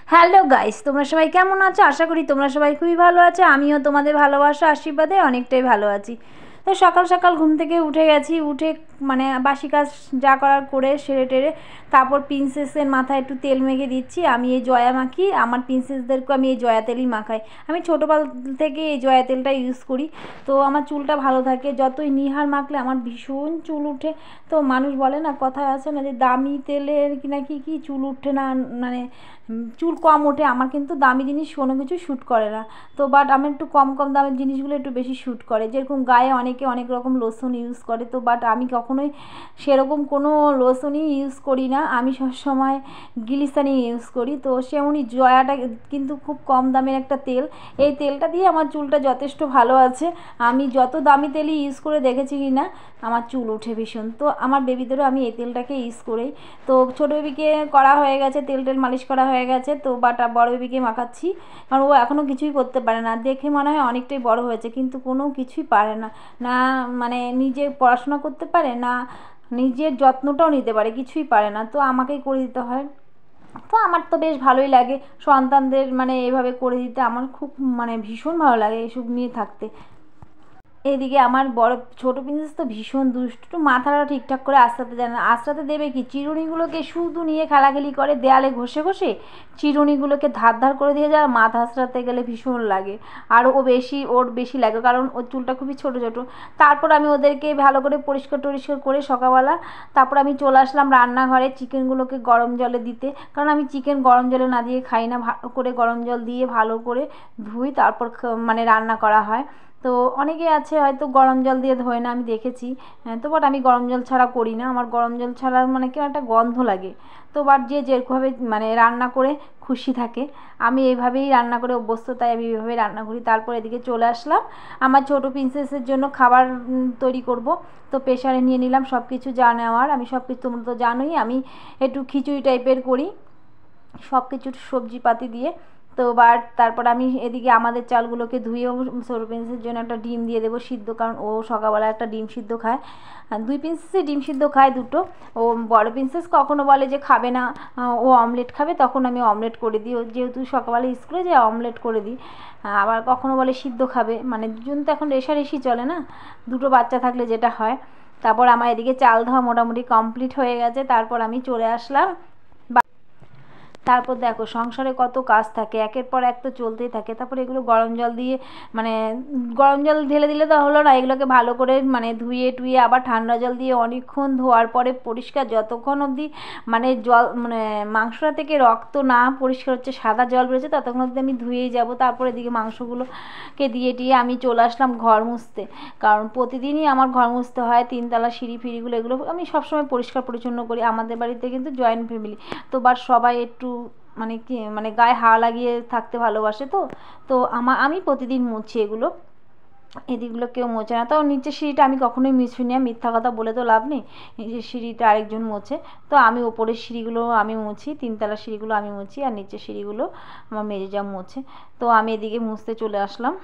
Hello guys, তোমরা সবাই কেমন আছো? আশা করি তোমরা সবাই খুবই ভালো আছো। আমিও তোমাদের ভালোবাসা আশীর্বাদে অনেকটাই ভালো আছি। তো সকাল সকাল ঘুম থেকে উঠে গেছি, উঠে মানে বাসি কাজ যা করার করে সেরে টেরে তারপর প্রিন্সেসের মাথায় একটু তেল মেখে দিচ্ছি। আমি এই জয়া মাখি, আমার প্রিন্সেসদেরকেও আমি এই জয়া তেলই মাখাই। আমি ছোটোবেলা থেকে এই জয়া তেলটা ইউজ করি, তো আমার চুলটা ভালো থাকে। যতই নিহার মাখলে আমার ভীষণ চুল উঠে। তো মানুষ বলে না, কথায় আছে না যে দামি তেলের কি নাকি কি চুল উঠে না, মানে চুল কম ওঠে। আমার কিন্তু দামি জিনিস কোনো কিছু শ্যুট করে না। তো বাট আমার একটু কম কম দামের জিনিসগুলো একটু বেশি শ্যুট করে। যেরকম গায়ে অনেকে অনেক রকম লোশন ইউজ করে, তো বাট আমি কখনোই সেরকম কোনো লোশনই ইউজ করি না। আমি সবসময় গ্লিসারিন ইউজ করি। তো সেমনি জয়াটা কিন্তু খুব কম দামের একটা তেল। এই তেলটা দিয়ে আমার চুলটা যথেষ্ট ভালো আছে। আমি যত দামি তেলই ইউজ করে দেখেছি কি না, আমার চুল ওঠে ভীষণ। তো আমার বেবিদেরও আমি এই তেলটাকে ইউজ করেই। তো ছোটো বেবিকে করা হয়ে গেছে, তেল মালিশ করা হয়ে গেছে। তো বাট বড় বেবিকে মাখাচ্ছি, কারণ ও এখনও কিছুই করতে পারে না। দেখে মনে হয় অনেকটাই বড় হয়েছে, কিন্তু কোনো কিছুই পারে না। না মানে নিজে পড়াশোনা করতে পারে না, নিজের যত্নটাও নিতে পারে, কিছুই পারে না। তো আমাকেই করে দিতে হয়। তো আমার তো বেশ ভালোই লাগে সন্তানদের মানে এভাবে করে দিতে। আমার খুব মানে ভীষণ ভালো লাগে এসব নিয়ে থাকতে। এদিকে আমার বড় ছোটো প্রিন্সেস তো ভীষণ দুষ্টু, একটু মাথাটা ঠিকঠাক করে আঁচড়াতে জানে না। আঁচড়াতে দেবে কি, চিরুনিগুলোকে শুধু নিয়ে খেলাখেলি করে, দেয়ালে ঘষে ঘষে চিরুনিগুলোকে ধার ধার করে দিয়ে যায়। মাথা আঁচড়াতে গেলে ভীষণ লাগে, আর ওর বেশি লাগে, কারণ ওর চুলটা খুবই ছোটো ছোটো। তারপর আমি ওদেরকে ভালো করে পরিষ্কার টরিষ্কার করে সকালবেলা তারপর আমি চলে আসলাম রান্নাঘরে চিকেনগুলোকে গরম জলে দিতে। কারণ আমি চিকেন গরম জলে না দিয়ে খাই না, ভালো করে গরম জল দিয়ে ভালো করে ধুই, তারপর মানে রান্না করা হয়। তো অনেকে আছে হয়তো গরম জল দিয়ে ধোয় না, আমি দেখেছি। তো বাট আমি গরম জল ছাড়া করি না। আমার গরম জল ছাড়া মানে কেউ একটা গন্ধ লাগে। তো বাট যে যেরকমভাবে মানে রান্না করে খুশি থাকে, আমি এইভাবেই রান্না করে অভ্যস্ত, তাই আমি এইভাবেই রান্না করি। তারপর এদিকে চলে আসলাম আমার ছোটো প্রিন্সেসের জন্য খাবার তৈরি করব। তো প্রেশারে নিয়ে নিলাম সব কিছু যা নেওয়ার। আমি সব কিছু, তোমরা তো জানোই আমি একটু খিচুড়ি টাইপের করি, সব কিছু সবজিপাতি দিয়ে। তো তারপর আমি এদিকে আমাদের চালগুলোকে ধুয়েও ছোটো প্রিন্সেসের জন্য একটা ডিম দিয়ে দেবো সিদ্ধ, কারণ ও সকালবেলা একটা ডিম সিদ্ধ খায়। দুই প্রিন্সেসই ডিম সিদ্ধ খায় দুটো। ও বড় প্রিন্সেস কখনো বলে যে খাবে না, ও অমলেট খাবে, তখন আমি অমলেট করে দিই। ও যেহেতু সকালবেলা স্কুলে যায় অমলেট করে দিই। আবার কখনো বলে সিদ্ধ খাবে, মানে দুজন তো এখন রেষারেষি চলে না, দুটো বাচ্চা থাকলে যেটা হয়। তারপর আমার এদিকে চাল ধোয়া মোটামুটি কমপ্লিট হয়ে গেছে। তারপর আমি চলে আসলাম। তারপর দেখো সংসারে কত কাজ থাকে, একের পর এক তো চলতেই থাকে। তারপর এগুলো গরম জল দিয়ে মানে গরম জল ঢেলে দিলে তো হলো না, এগুলোকে ভালো করে মানে ধুয়ে টুয়ে আবার ঠান্ডা জল দিয়ে অনেকক্ষণ ধোয়ার পরে পরিষ্কার, যতক্ষণ অবধি মানে জল মানে মাংসটা থেকে রক্ত না পরিষ্কার হচ্ছে, সাদা জল বেরোচ্ছে, ততক্ষণ অবধি আমি ধুয়েই যাব। তারপর এদিকে মাংসগুলোকে দিয়ে টিয়ে আমি চলে আসলাম ঘর মুছতে, কারণ প্রতিদিনই আমার ঘর মুছতে হয়। তিনতলা সিঁড়ি ফিড়িগুলো এগুলো আমি সবসময় পরিষ্কার পরিচ্ছন্ন করি। আমাদের বাড়িতে কিন্তু জয়েন্ট ফ্যামিলি, তো সবাই একটু মানে কি মানে গায়ে হাওয়া লাগিয়ে থাকতে ভালোবাসে। তো তো আমি প্রতিদিন মুছি এগুলো, এদিকগুলো কেউ মোছে না। তাও নিচের সিঁড়িটা আমি কখনোই মুছি না, মিথ্যা কথা বলে তো লাভ নেই। নিচের সিঁড়িটা আরেকজন মোছে, তো আমি ওপরের সিঁড়িগুলো আমি মুছি, তিনতলার সিঁড়িগুলো আমি মুছি, আর নিচের সিঁড়িগুলো আমার মেজো যা মোছে। তো আমি এদিকে মুছতে চলে আসলাম।